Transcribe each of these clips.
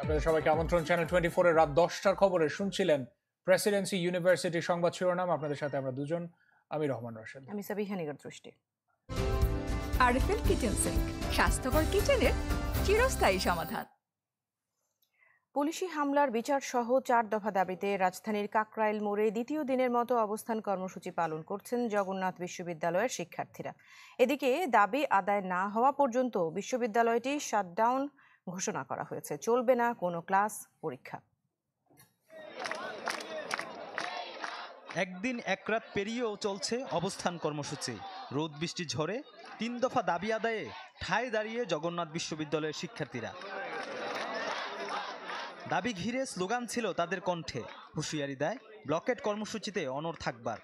আপনাদের সবাইকে আমন্ত্রণ চ্যানেল 24 এর রাত 10টার খবরে শুনছিলেন প্রেসিডেন্সি ইউনিভার্সিটি সংবাদ শিরোনাম। আপনাদের সাথে আমরা দুজন, আমি রহমান রাশেদ, আমি সাবিহা নিগার দৃষ্টি। আরএফএল কিচেন সিঙ্ক, স্বাস্থ্যকর কিচেনের চিরস্থায়ী সমাধান। পুলিশি হামলার বিচার সহ 4 দফা দাবিতে রাজধানীর কাকরাইল মোড়ে দ্বিতীয় দিনের মতো অবস্থান কর্মসূচি পালন করছেন জগন্নাথ বিশ্ববিদ্যালয়ের শিক্ষার্থীরা। এদিকে দাবি আদায় না হওয়া পর্যন্ত বিশ্ববিদ্যালয়টি শাটডাউন ঘোষণা করা হয়েছে, চলবে না কোনো ক্লাস পরীক্ষা। একদিন এক রাত পেরিয়েও চলছে অবস্থান কর্মসূচি। রোদ বৃষ্টি ঝড়ে 3 দফা দাবি আদায়ে ঠায় দাঁড়িয়ে জগন্নাথ বিশ্ববিদ্যালয়ের শিক্ষার্থীরা। দাবি ঘিরে স্লোগান ছিল তাদের কণ্ঠে, হুঁশিয়ারি দেয় ব্লকেট কর্মসূচিতে অনড় থাকবার।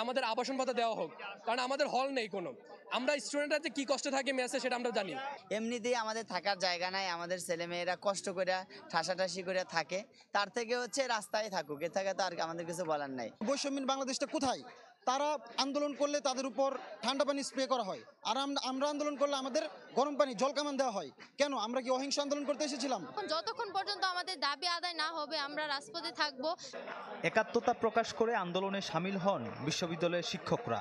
আমাদের আবাসন ভাতা দেওয়া হোক, কারণ আমাদের হল নেই কোনো। আমরা স্টুডেন্টরা যে কি কষ্টে থাকে মেসে, সেটা আমরা জানি। এমনিতেই আমাদের থাকার জায়গা নাই, আমাদের ছেলেমেয়েরা কষ্ট করে ঠাসাঠাসি করে থাকে, তার থেকে হচ্ছে রাস্তায় থাকুক, এ থেকে তো আর আমাদের কিছু বলার নাই। বৈষম্যহীন বাংলাদেশটা কোথায়? তারা আন্দোলন করলে তাদের উপর ঠান্ডা পানি স্প্রে করা হয়, আর আমরা আন্দোলন করলে আমাদের গরম পানি জলকামান দেওয়া হয়। কেন? আমরা কি অহিংস আন্দোলন করতে এসেছিলাম? যতক্ষণ পর্যন্ত আমাদের দাবি আদায় না হবে আমরা রাজপথে থাকব। একাত্মতা প্রকাশ করে আন্দোলনে সামিল হন বিশ্ববিদ্যালয়ের শিক্ষকরা।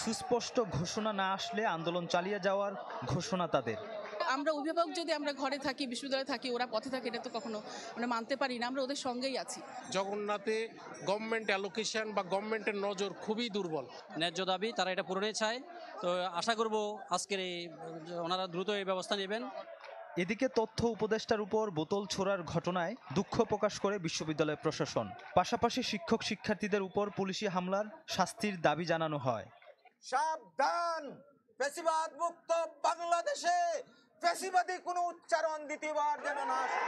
সুস্পষ্ট ঘোষণা না আসলে আন্দোলন চালিয়ে যাওয়ার ঘোষণা তাদের। আমরা অভিভাবক যদি আমরা ঘরে থাকি, বিশ্ববিদ্যালয়ে থাকি, ওরা পথে থাকে, এটা তো কখনো আমরা মানতে পারি না। আমরা ওদের সঙ্গেই আছি। জগন্নাথে গভর্নমেন্ট অ্যালোকেশন বা গভর্নমেন্টের নজর খুবই দুর্বল। ন্যায্য দাবি তারা এটা পূরণে চায়, তো আশা করব আজকের ওনারা দ্রুত এই ব্যবস্থা নেবেন। এদিকে তথ্য উপদেষ্টার উপর বোতল ছোড়ার ঘটনায় দুঃখ প্রকাশ করে বিশ্ববিদ্যালয় প্রশাসন। পাশাপাশি শিক্ষক শিক্ষার্থীদের উপর পুলিশি হামলার শাস্তির দাবি জানানো হয়। সাবধান, ফ্যাসিবাদ মুক্ত বাংলাদেশে ফ্যাসিবাদী কোনো উচ্চারণ দ্বিতীয়বার যেন না আসে।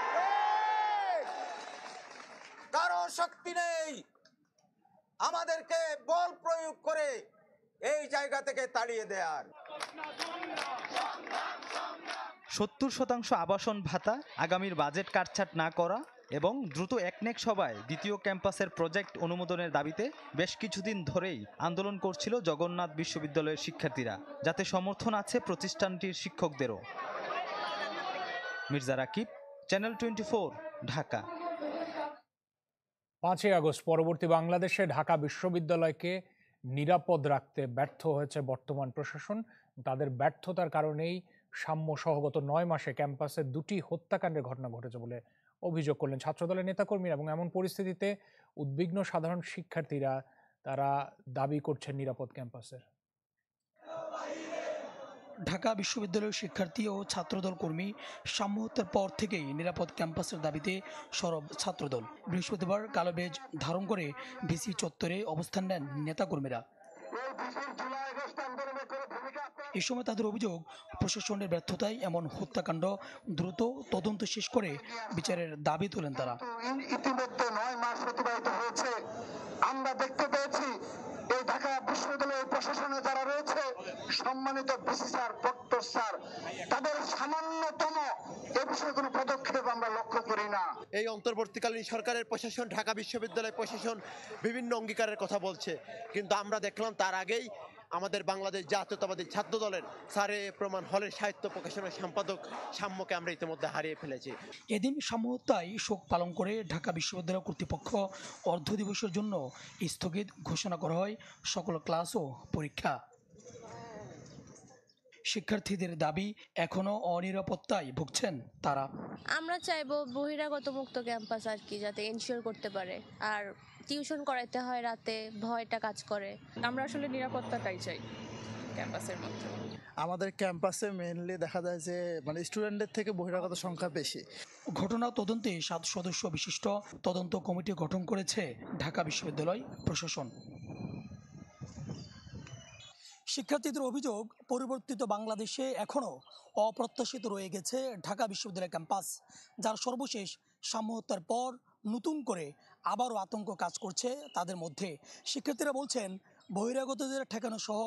কারো শক্তি নেই আমাদেরকে বল প্রয়োগ করে এই জায়গা থেকে তাড়িয়ে দেওয়ার। 70% আবাসন ভাতা, আগামীর বাজেট কাটছাট না করা এবং দ্রুত একনেক সভায় দ্বিতীয় ক্যাম্পাসের প্রজেক্ট অনুমোদনের দাবিতে বেশ কিছুদিন ধরেই আন্দোলন করছিল জগন্নাথ বিশ্ববিদ্যালয়ের শিক্ষার্থীরা, যাতে সমর্থন আছে প্রতিষ্ঠানটির শিক্ষকদেরও। মির্জা রাকিব, চ্যানেল 24, ঢাকা। 5 আগস্ট পরবর্তী বাংলাদেশে ঢাকা বিশ্ববিদ্যালয়কে নিরাপদ রাখতে ব্যর্থ হয়েছে বর্তমান প্রশাসন। তাদের ব্যর্থতার কারণেই সাম্য সহ গত 9 মাসে ক্যাম্পাসে 2টি হত্যাকাণ্ডের ঘটনা ঘটেছে বলে অভিযোগ করলেন ছাত্রদলের নেতাকর্মীরা। এবং এমন পরিস্থিতিতে উদ্বিগ্ন সাধারণ শিক্ষার্থীরা, তারা দাবি করছেন নিরাপদ ক্যাম্পাসের। ঢাকা বিশ্ববিদ্যালয়ের শিক্ষার্থী ও ছাত্রদল কর্মী সাম্য হত্যার পর থেকেই নিরাপদ ক্যাম্পাসের দাবিতে সরব ছাত্রদল। বৃহস্পতিবার কালো বেজ ধারণ করে ভিসি চত্বরে অবস্থান নেন নেতাকর্মীরা। এ সময় তাদের অভিযোগ, প্রশাসনের ব্যর্থতায় এমন হত্যাকাণ্ড দ্রুত তদন্ত শেষ করে বিচারের দাবি তোলেন তারা। ইতিমধ্যে 9 মাস অতিবাহিত হয়েছে, আমরা দেখতে পেয়েছি এই ঢাকা বিশ্ববিদ্যালয়ের প্রশাসনে যারা রয়েছে, সম্মানিত ভিসি স্যার, প্রক্টর স্যার, তাদের সামান্যতম এ বিষয়ে কোনো পদক্ষেপ আমরা লক্ষ্য করি না। এই অন্তর্বর্তীকালীন সরকারের প্রশাসন, ঢাকা বিশ্ববিদ্যালয় প্রশাসন বিভিন্ন অঙ্গীকারের কথা বলছে, কিন্তু আমরা দেখলাম তার আগেই আমাদের বাংলাদেশ জাতীয়তাবাদী ছাত্র দলের সারে প্রমাণ হলের সাহিত্য প্রকাশনের সম্পাদক সাম্যকে আমরা ইতিমধ্যে হারিয়ে ফেলেছি। এদিন সাম্য হত্যায় শোক পালন করে ঢাকা বিশ্ববিদ্যালয় কর্তৃপক্ষ অর্ধ দিবসের জন্য স্থগিত ঘোষণা করা হয় সকল ক্লাস ও পরীক্ষা। শিক্ষার্থীদের দাবি, এখনো অনিরাপত্তায় ভুগছেন তারা। আমরা চাইবো বহিরাগত মুক্ত ক্যাম্পাস আর কি, যাতে এনশিওর করতে পারে। আর টিউশন করাইতে হয় রাতে, ভয়টা কাজ করে। আমরা আসলে নিরাপত্তাটাই চাই ক্যাম্পাসের মধ্যে। আমাদের ক্যাম্পাসে মেইনলি দেখা যায় যে স্টুডেন্টদের থেকে বহিরাগত সংখ্যা বেশি। ঘটনা তদন্তে 7 সদস্য বিশিষ্ট তদন্ত কমিটি গঠন করেছে ঢাকা বিশ্ববিদ্যালয় প্রশাসন। শিক্ষার্থীদের অভিযোগ, পরিবর্তিত বাংলাদেশে এখনও অপ্রত্যাশিত রয়ে গেছে ঢাকা বিশ্ববিদ্যালয় ক্যাম্পাস, যার সর্বশেষ সাম্য হত্যার পর নতুন করে আবারও আতঙ্ক কাজ করছে তাদের মধ্যে। শিক্ষার্থীরা বলছেন, বহিরাগতদের ঠেকানো সহ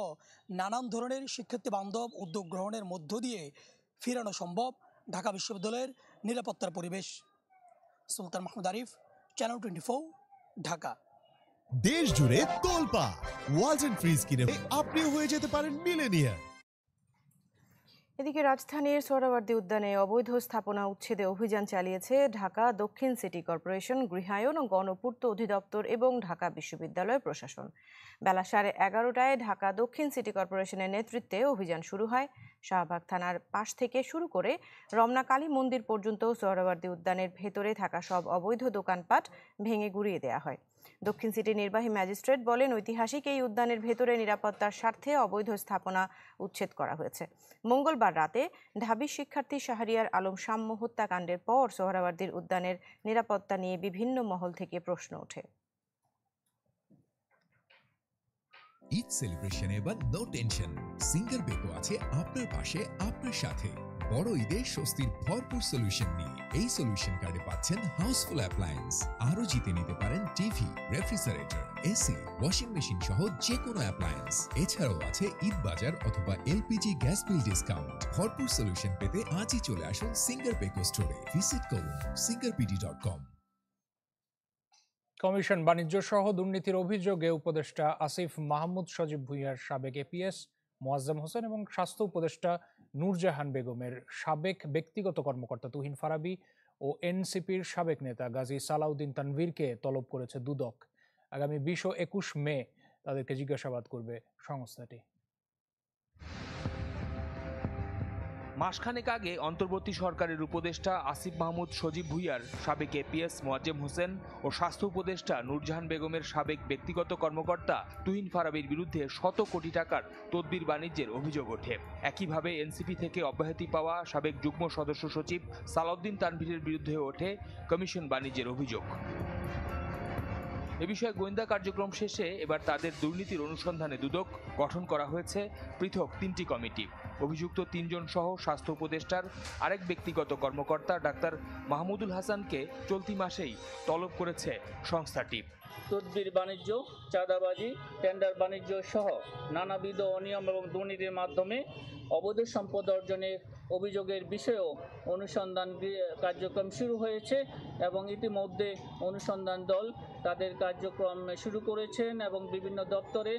নানান ধরনের শিক্ষার্থী বান্ধব উদ্যোগ গ্রহণের মধ্য দিয়ে ফিরানো সম্ভব ঢাকা বিশ্ববিদ্যালয়ের নিরাপত্তার পরিবেশ। সুলতান মাহমুদ আরিফ, চ্যানেল 24, ঢাকা। দেশ জুড়ে তোলপা ওয়ালটন ফ্রিজ কিনে আপনিও হয়ে যেতে পারেন মিলেনিয়ার। এদিকে রাজধানীর সোহরাওয়ার্দী উদ্যানে অবৈধ স্থাপনা উচ্ছেদে অভিযান চালিয়েছে ঢাকা দক্ষিণ সিটি কর্পোরেশন, গৃহায়ন ও গণপূর্ত অধিদপ্তর এবং ঢাকা বিশ্ববিদ্যালয় প্রশাসন। বেলা 11:30টায় ঢাকা দক্ষিণ সিটি কর্পোরেশনের নেতৃত্বে অভিযান শুরু হয়। শাহবাগ থানার পাশ থেকে শুরু করে রমনা কালী মন্দির পর্যন্ত সোহরাওয়ার্দী উদ্যানের ভেতরে থাকা সব অবৈধ দোকানপাট ভেঙে গুঁড়িয়ে দেওয়া হয়। দক্ষিণ সিটির নির্বাহী ম্যাজিস্ট্রেট বলেন, ঐতিহাসিক এই উদ্যানের ভেতরে নিরাপত্তার স্বার্থে অবৈধ স্থাপনা উচ্ছেদ করা হয়েছে। মঙ্গলবার রাতে ঢাবি শিক্ষার্থী শাহরিয়ার আলম সাম্য হত্যাকাণ্ডের পর সোহরাওয়ার্দীর উদ্যানের নিরাপত্তা নিয়ে বিভিন্ন মহল থেকে প্রশ্ন ওঠে। ঈদ সেলিব্রেশনে এবার নো টেনশন। সিঙ্গার বেকো আছে আপনার পাশে, আপনার সাথে। বড় ঈদে স্বস্তির ভরপুর সলিউশন নিয়ে এই সলিউশন কার্ডে পাচ্ছেন হাউসফুল অ্যাপ্লায়েন্স। আরও জিতে নিতে পারেন TV, refrigerator, AC, washing machine সহ যে কোনো অ্যাপ্লায়েন্স। এছাড়াও আছে ঈদ বাজার অথবা এলপিজি গ্যাস বিল ডিসকাউন্ট। ভরপুর সলিউশন পেতে আজই চলে আসুন সিঙ্গার বেকো স্টোরে। ভিজিট করুন singarpd.com। কমিশন বাণিজ্য সহ দুর্নীতির অভিযোগে উপদেষ্টা আসিফ মাহমুদ সজীব ভুঁইয়ার সাবেক এপিএস মোয়াজ্জেম হোসেন এবং স্বাস্থ্য উপদেষ্টা নূরজাহান বেগমের সাবেক ব্যক্তিগত কর্মকর্তা তুহিন ফারাবী ও এনসিপির সাবেক নেতা গাজী সালাউদ্দিন তানভীরকে তলব করেছে দুদক। আগামী 20 ও 21 মে তাদেরকে জিজ্ঞাসাবাদ করবে সংস্থাটি। মাসখানেক আগে অন্তর্বর্তী সরকারের উপদেষ্টা আসিফ মাহমুদ সজীব ভুঁইয়ার সাবেক এপিএস মোয়াজ্জেম হোসেন ও স্বাস্থ্য উপদেষ্টা নূরজাহান বেগমের সাবেক ব্যক্তিগত কর্মকর্তা তুহিন ফারাবীর বিরুদ্ধে শত কোটি টাকার তদবির বাণিজ্যের অভিযোগ ওঠে। একইভাবে এনসিপি থেকে অব্যাহতি পাওয়া সাবেক যুগ্ম সদস্য সচিব সালাউদ্দিন তানভীরের বিরুদ্ধে ওঠে কমিশন বাণিজ্যের অভিযোগ। এ বিষয়ে গোয়েন্দা কার্যক্রম শেষে এবার তাদের দুর্নীতির অনুসন্ধানে দুদক গঠন করা হয়েছে পৃথক 3টি কমিটি। অভিযুক্ত 3 জন সহ স্বাস্থ্য উপদেষ্টার আরেক ব্যক্তিগত কর্মকর্তা ডাক্তার মাহমুদুল হাসানকে চলতি মাসেই তলব করেছে সংস্থাটি। তদবির বাণিজ্য, চাঁদাবাজি, টেন্ডার বাণিজ্য সহ নানাবিধ অনিয়ম এবং দুর্নীতির মাধ্যমে অবৈধ সম্পদ অর্জনের অভিযোগের বিষয়েও অনুসন্ধান কার্যক্রম শুরু হয়েছে এবং ইতিমধ্যে অনুসন্ধান দল তাদের কার্যক্রম শুরু করেছেন এবং বিভিন্ন দপ্তরে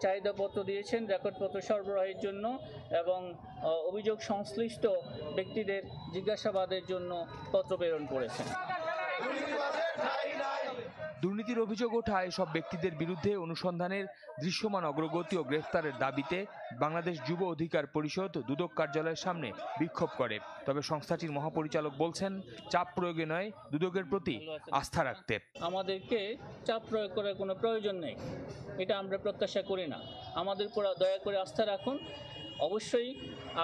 চাহিদাপত্র দিয়েছেন রেকর্ডপত্র সরবরাহের জন্য এবং অভিযোগ সংশ্লিষ্ট ব্যক্তিদের জিজ্ঞাসাবাদের জন্য পত্র প্রেরণ করেছেন। দুর্নীতির অভিযোগ ওঠা এসব ব্যক্তিদের বিরুদ্ধে অনুসন্ধানের দৃশ্যমান অগ্রগতি ও গ্রেফতারের দাবিতে বাংলাদেশ যুব অধিকার পরিষদ দুদক কার্যালয়ের সামনে বিক্ষোভ করে। তবে সংস্থাটির মহাপরিচালক বলছেন, চাপ প্রয়োগে নয়, দুদকের প্রতি আস্থা রাখতে। আমাদেরকে চাপ প্রয়োগ করার কোনো প্রয়োজন নেই, এটা আমরা প্রত্যাশা করি না। আমাদের উপর দয়া করে আস্থা রাখুন। অবশ্যই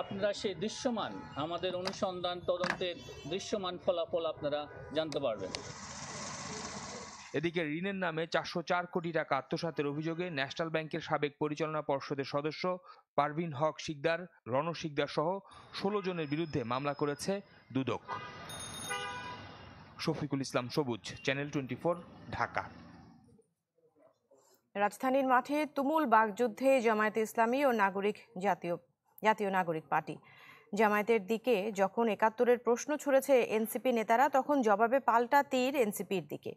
আপনারা সেই দৃশ্যমান আমাদের অনুসন্ধান তদন্তের দৃশ্যমান ফলাফল আপনারা জানতে পারবেন। এদিকে ঋণের নামে 404 কোটি টাকা আত্মসাতের অভিযোগে ন্যাশনাল ব্যাংকের সাবেক পরিচালনা পর্ষদের সদস্য পারভিন হক শিকদার, রণ শিকদার সহ 16 জনের বিরুদ্ধে মামলা করেছে দুদক। শফিকুল ইসলাম সবুজ, চ্যানেল 24, ঢাকা। রাজধানীর মাঠে তুমুল বাকযুদ্ধে জামায়াতে ইসলামী ও জাতীয় নাগরিক পার্টি। জামায়াতের দিকে যখন 71-এর প্রশ্ন ছুড়েছে এনসিপি নেতারা, তখন জবাবে পাল্টা তীর এনসিপির দিকে।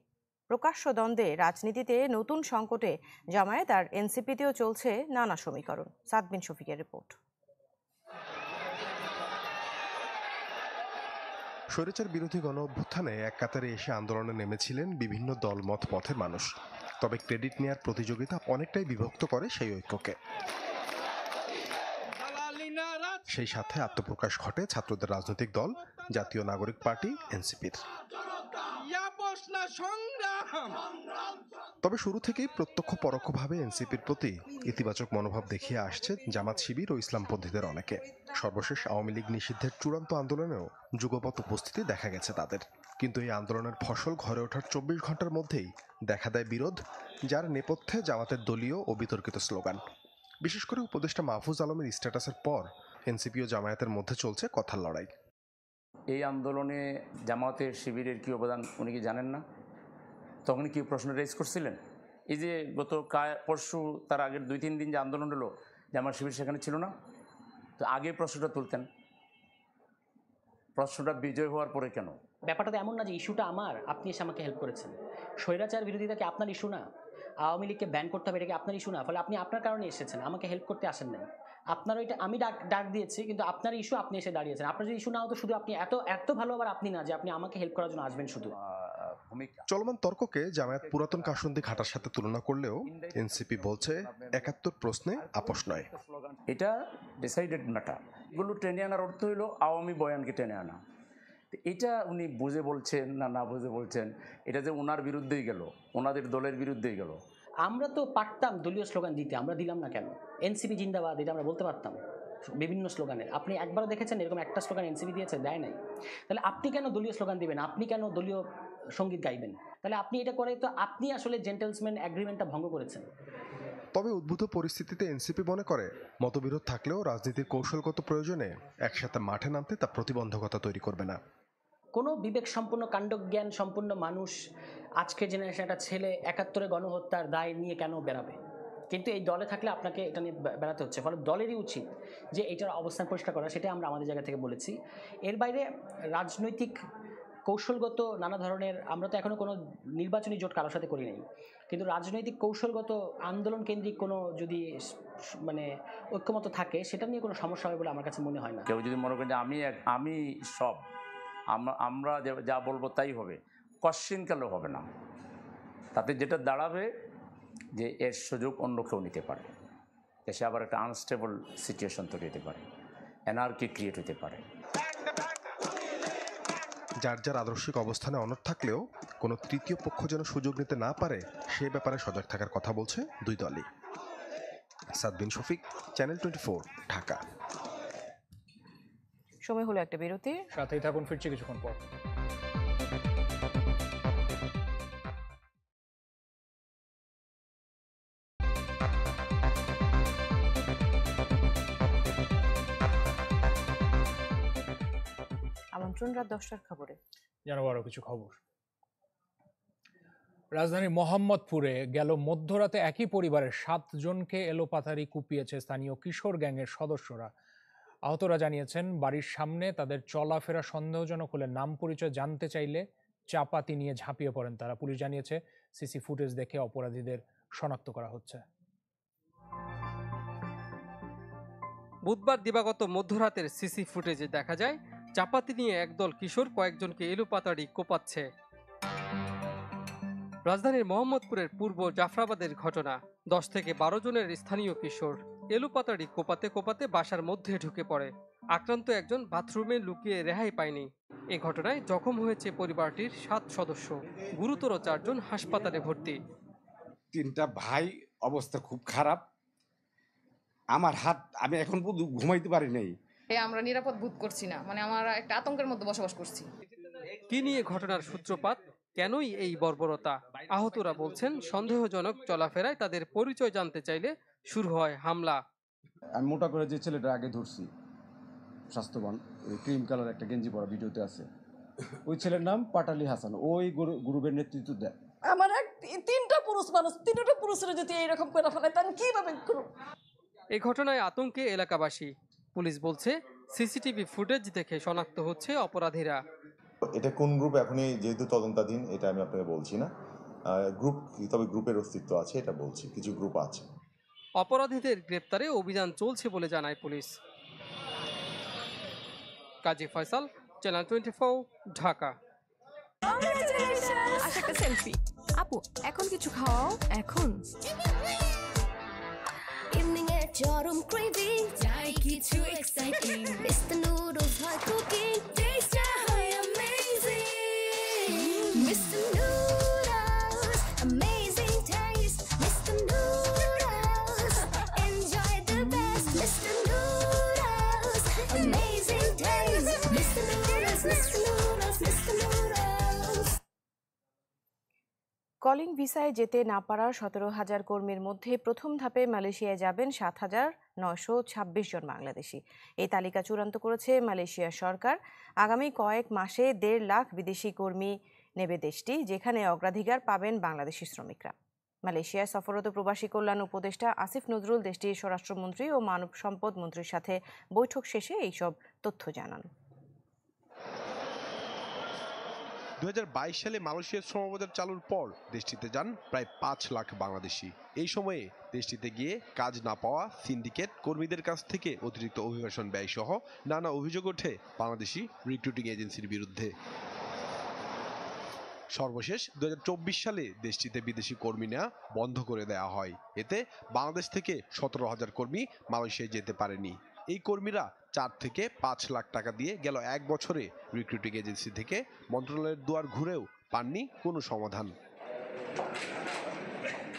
প্রকাশ্য দ্বন্দ্বে রাজনীতিতে নতুন সংকটে জামায়াত আর এনসিপিতেও চলছে নানা সমীকরণ। সাদবিন শফিকের রিপোর্ট। স্বৈরাচার বিরোধী গণ অভ্যুত্থানে এক কাতারে এসে আন্দোলনে নেমেছিলেন বিভিন্ন দলমত পথের মানুষ। তবে ক্রেডিট নেয়ার প্রতিযোগিতা অনেকটাই বিভক্ত করে সেই ঐক্যকে। সেই সাথে আত্মপ্রকাশ ঘটে ছাত্রদের রাজনৈতিক দল জাতীয় নাগরিক পার্টি এনসিপির। তবে শুরু থেকেই প্রত্যক্ষ পরোক্ষভাবে এনসিপির প্রতি ইতিবাচক মনোভাব দেখিয়ে আসছে জামাত শিবির ও ইসলামপন্থীদের অনেকে। সর্বশেষ আওয়ামী লীগ নিষিদ্ধের চূড়ান্ত আন্দোলনেও যুগপৎ উপস্থিতি দেখা গেছে তাদের। কিন্তু এই আন্দোলনের ফসল ঘরে ওঠার 24 ঘন্টার মধ্যেই দেখা দেয় বিরোধ, যার নেপথ্যে জামাতের দলীয় ও বিতর্কিত স্লোগান। বিশেষ করে উপদেষ্টা মাহফুজ আলমের স্ট্যাটাসের পর এনসিপি ও জামায়াতের মধ্যে চলছে কথার লড়াই। এই আন্দোলনে জামায়াতের শিবিরের কি অবদান উনি কি জানেন না? তখন কি প্রশ্ন রেজ করছিলেন? এই যে গত পরশু তার আগের 2-3 দিন যে আন্দোলন হলো, জামায়াত শিবির সেখানে ছিল না, তো আগে প্রশ্নটা তুলতেন। প্রশ্নটা বিজয় হওয়ার পরে কেন? ব্যাপারটা তো এমন না যে ইস্যুটা আমার, আপনি এসে আমাকে হেল্প করেছেন। স্বৈরাচার বিরোধিতা কি আপনার ইস্যু না? আওয়ামী লীগকে ব্যান করতে হবে এটা কি আপনার ইস্যু না? ফলে আপনি আপনার কারণে এসেছেন, আমাকে হেল্প করতে আসেন নাই। আপনার ওইটা আমি ডাক দিয়েছি, কিন্তু আপনার ইস্যু আপনি এসে দাঁড়িয়েছেন। আপনার যদি ইস্যু না হতো, শুধু আপনি এত ভালো আবার আপনি না যে আপনি আমাকে হেল্প করার জন্য আসবেন শুধু। চলমান তর্ককে জামায়াত পুরাতন কাসুন্দি ঘাটার সাথে তুলনা করলেও এনসিপি বলছে ৭১ প্রশ্নে আপোষ নয়। এটা ডিসাইডেড ম্যাটার। এগুলো টেনে আনার অর্থ হইল আওয়ামী বয়ানকে টেনে আনা। এটা উনি বুঝে বলছেন না বুঝে বলছেন, এটা যে ওনার বিরুদ্ধেই গেল, ওনাদের দলের বিরুদ্ধেই গেল। আমরা তো পারতাম দলীয় স্লোগান দিতে, আমরা দিলাম না কেন? এনসিপি জিন্দাবাদ এটা আমরা বলতে পারতাম বিভিন্ন স্লোগানের। আপনি একবারও দেখেছেন এরকম একটা স্লোগান এনসিপি দিয়েছে? দেয় নাই। তাহলে আপনি কেন দলীয় স্লোগান দিবেন? আপনি কেন দলীয় সঙ্গীত গাইবেন? তাহলে আপনি এটা করে তো আপনি আসলে জেন্টলসম্যান এগ্রিমেন্টটা ভঙ্গ করেছেন। তবে উদ্ভূত পরিস্থিতিতে এনসিপি মনে করে মতবিরোধ থাকলেও রাজনীতির কৌশলগত প্রয়োজনে একসাথে মাঠে নামতে তা প্রতিবন্ধকতা তৈরি করবে না। কোনো বিবেক সম্পন্ন কাণ্ডজ্ঞান সম্পন্ন মানুষ আজকের জেনারেশন একটা ছেলে ৭১ গণহত্যার দায় নিয়ে কেন বেরাবে? কিন্তু এই দলে থাকলে আপনাকে এটা নিয়ে বেড়াতে হচ্ছে। ফলে দলেরই উচিত যে এটার অবস্থান পরিষ্কার করা, সেটা আমরা আমাদের জায়গা থেকে বলেছি। এর বাইরে রাজনৈতিক কৌশলগত নানা ধরনের, আমরা তো এখনও কোনো নির্বাচনী জোট কারোর সাথে করি নাই, কিন্তু রাজনৈতিক কৌশলগত আন্দোলন কেন্দ্রিক কোনো যদি মানে ঐক্যমত থাকে, সেটা নিয়ে কোনো সমস্যা হবে বলে আমার কাছে মনে হয় না। কেউ যদি মনে করেন যে আমি সব, আমরা যা বলবো তাই হবে, কোশ্চেনকালেও হবে না। তাতে যেটা দাঁড়াবে যে এর সুযোগ অন্য কেউ নিতে পারে, দেশে আবার একটা আনস্টেবল সিচুয়েশন তৈরি হতে পারে, এনার্কি ক্রিয়েট হতে পারে। যার যার আদর্শিক অবস্থানে অনড় থাকলেও কোনো তৃতীয় পক্ষ যেন সুযোগ নিতে না পারে সে ব্যাপারে সজাগ থাকার কথা বলছে দুই দলই। সাদ বিন শফিক, চ্যানেল 24, ঢাকা। সময় হলো একটা বিরতি, সাথেই থাকুন, ফিরছি কিছুক্ষণ পর। আমন্ত্রণ রাত 10টার খবরে। জানাবো আরো কিছু খবর। রাজধানীর মোহাম্মদপুরে গেল মধ্যরাতে একই পরিবারের 7 জনকে এলোপাথারি কুপিয়েছে স্থানীয় কিশোর গ্যাংয়ের সদস্যরা। আহতরা জানিয়েছেন বাড়ির সামনে তাদের চলাফেরা সন্দেহজনক হলে নাম পরিচয় জানতে চাইলে চাপাতি নিয়ে ঝাঁপিয়ে পড়েন তারা। পুলিশ জানিয়েছে সিসি ফুটেজ দেখে অপরাধীদের শনাক্ত করা হচ্ছে। বুধবার দিবাগত মধ্যরাতের সিসি ফুটেজে দেখা যায় চাপাতি নিয়ে একদল কিশোর কয়েকজনকে এলোপাতাড়ি কোপাচ্ছে। রাজধানীর মোহাম্মদপুরের পূর্ব জাফরাবাদের ঘটনা। 10 থেকে 12 জনের স্থানীয় কিশোর এলোপাতাড়ি কোপাতে কোপাতে বাসার মধ্যে ঢুকে পড়ে। আক্রান্ত একজন বাথরুমে লুকিয়ে রেহাই পায়নি। এ ঘটনায় জখম হয়েছে পরিবারটির 7 সদস্য, গুরুতর 4 জন হাসপাতালে ভর্তি। 3টা ভাই অবস্থা খুব খারাপ। আমার হাত, আমি এখন ঘুমাইতে পারি নাই। আমরা নিরাপদ বোধ করছি না, মানে আমরা একটা আতঙ্কের মধ্যে বসবাস করছি। কি নিয়ে ঘটনার সূত্রপাত, কেনই এই বর্বরতা? আহতরা বলছেন সন্দেহজনক চলাফেরায় তাদের পরিচয় জানতে চাইলে শুরু হয় হামলা। আমি মোটা করে যে ছেলেটা আগে ধরছি, স্বাস্থ্যবান, ওই ক্রিম কালার একটা গেঞ্জি পরা, ভিডিওতে আছে, ওই ছেলের নাম পাটালি হাসান। ওই গ্রুপের নেতৃত্ব দেয়। আমার 3টা পুরুষ মানুষ, 3টা পুরুষরা যদি এইরকম করে ফেলে তাহলে কিভাবে করব? এই ঘটনায় আতঙ্কে এলাকাবাসী। পুলিশ বলছে সিসিটিভি ফুটেজ দেখে শনাক্ত হচ্ছে অপরাধীরা। এটা কোন গ্রুপ এখনই যেহেতু তদন্তাধীন, এটা আমি আপনাকে বলছি না। গ্রুপ, তবে গ্রুপের অস্তিত্ব আছে এটা বলছি, কিছু গ্রুপ আছে। অপরাধীদের গ্রেপ্তারে অভিযান চলছে বলে জানায় পুলিশ। কাজী ফয়সাল, চ্যানেল 24, ঢাকা। একটা সেলফি। আপু এখন কিছু খাওয়াও। এখন ইভিনিং এ চরম ক্রেভিং, চাই কিছু এক্সাইটিং, মিস্টার নুডলস হয় কুকিং, টেস্ট হয় amazing, mister noodles amazing test, mister noodles enjoy the best, mister noodles amazing test, mister noodles, mister noodles, mister noodles. Calling ভিসায় যেতে না পারা 17,000 কর্মীর মধ্যে প্রথম ধাপে মালয়েশিয়ায় যাবেন 7,926 জন বাংলাদেশি। এই তালিকা চূড়ান্ত করেছে মালয়েশিয়া সরকার। আগামী কয়েক মাসে 1.5 লাখ বিদেশি কর্মী নেবে দেশটি, যেখানে অগ্রাধিকার পাবেন বাংলাদেশি শ্রমিকরা। মালয়েশিয়ায় সফররত প্রবাসী কল্যাণ উপদেষ্টা আসিফ নজরুল দেশটির স্বরাষ্ট্রমন্ত্রী ও মানব সম্পদ মন্ত্রীর সাথে বৈঠক শেষে এইসব তথ্য জানান। 2022 সালে মালয়েশিয়ার শ্রমবাজার চালুর পর দেশটিতে যান প্রায় 5 লাখ বাংলাদেশি। এই সময়ে দেশটিতে গিয়ে কাজ না পাওয়া সিন্ডিকেট কর্মীদের কাছ থেকে অতিরিক্ত অভিবাসন ব্যয় সহ নানা অভিযোগ ওঠে বাংলাদেশি রিক্রুটিং এজেন্সির বিরুদ্ধে। সর্বশেষ 2024 সালে দেশটিতে বিদেশি কর্মী নেওয়া বন্ধ করে দেওয়া হয়। এতে বাংলাদেশ থেকে 17,000 কর্মী মালয়েশিয়ায় যেতে পারেনি। এই কর্মীরা 4 থেকে 5 লাখ টাকা দিয়ে গেল 1 বছরে রিক্রুটিং এজেন্সি থেকে মন্ত্রণালয়ের দুয়ার ঘুরেও পাননি কোনো সমাধান।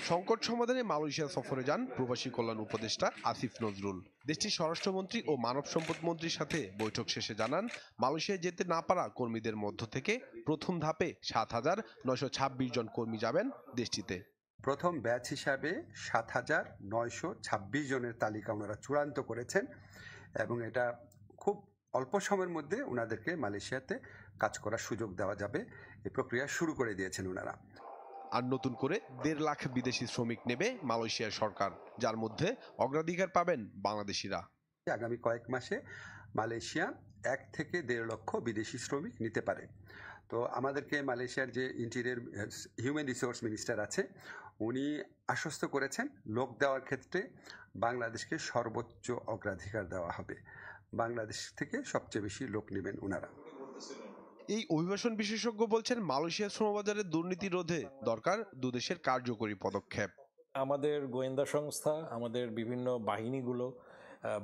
সংকট সমাধানে মালয়েশিয়া সফরে যান প্রবাসী কল্যাণ উপদেষ্টা আসিফ নজরুল। দেশটির স্বরাষ্ট্রমন্ত্রী ও মানব সম্পদ মন্ত্রীর সাথে বৈঠক শেষে জানান, মালয়েশিয়ায় যেতে না পারা কর্মীদের মধ্য থেকে প্রথম ধাপে 7,926 জন কর্মী যাবেন দেশটিতে। প্রথম ব্যাচ হিসাবে 7,926 জনের তালিকা ওনারা চূড়ান্ত করেছেন এবং এটা খুব অল্প সময়ের মধ্যে ওনাদেরকে মালয়েশিয়াতে কাজ করার সুযোগ দেওয়া যাবে, এই প্রক্রিয়া শুরু করে দিয়েছেন ওনারা। আর নতুন করে 1.5 লাখ বিদেশি শ্রমিক নেবে মালয়েশিয়ার সরকার, যার মধ্যে অগ্রাধিকার পাবেন বাংলাদেশিরা। আগামী কয়েক মাসে মালয়েশিয়া 1 থেকে 1.5 লক্ষ বিদেশি শ্রমিক নিতে পারে। তো আমাদেরকে মালয়েশিয়ার যে ইন্টেরিয়র হিউম্যান রিসোর্স মিনিস্টার আছে উনি আশ্বস্ত করেছেন লোক দেওয়ার ক্ষেত্রে বাংলাদেশকে সর্বোচ্চ অগ্রাধিকার দেওয়া হবে। বাংলাদেশ থেকে সবচেয়ে বেশি লোক নেবেন ওনারা। এই অভিবাসন বিশেষজ্ঞ বলছেন, মালয়েশিয়ার শ্রমবাজারে দুর্নীতি রোধে দরকার দুদেশের কার্যকরী পদক্ষেপ। আমাদের গোয়েন্দা সংস্থা, আমাদের বিভিন্ন বাহিনীগুলো,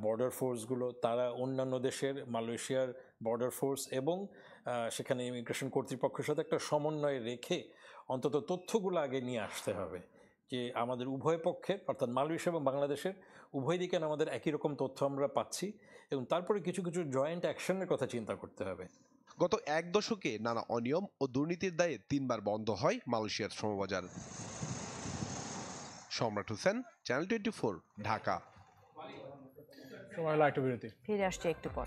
বর্ডার ফোর্সগুলো, তারা অন্যান্য দেশের মালয়েশিয়ার বর্ডার ফোর্স এবং সেখানে ইমিগ্রেশন কর্তৃপক্ষের সাথে একটা সমন্বয় রেখে অন্তত তথ্যগুলো আগে নিয়ে আসতে হবে যে আমাদের উভয় পক্ষের অর্থাৎ মালয়েশিয়া এবং বাংলাদেশের উভয় দিকে আমাদের একই রকম তথ্য আমরা পাচ্ছি এবং তারপরে কিছু কিছু জয়েন্ট অ্যাকশনের কথা চিন্তা করতে হবে। গত 1 দশকে নানা অনিয়ম ও দুর্নীতির দায়ে 3 বার বন্ধ হয় মালয়েশিয়ার শ্রমবাজার। সম্রাট হোসেন, চ্যানেল 24, ঢাকা। সময় হলো একটা বিরতি, ফিরে আসছে একটু পর।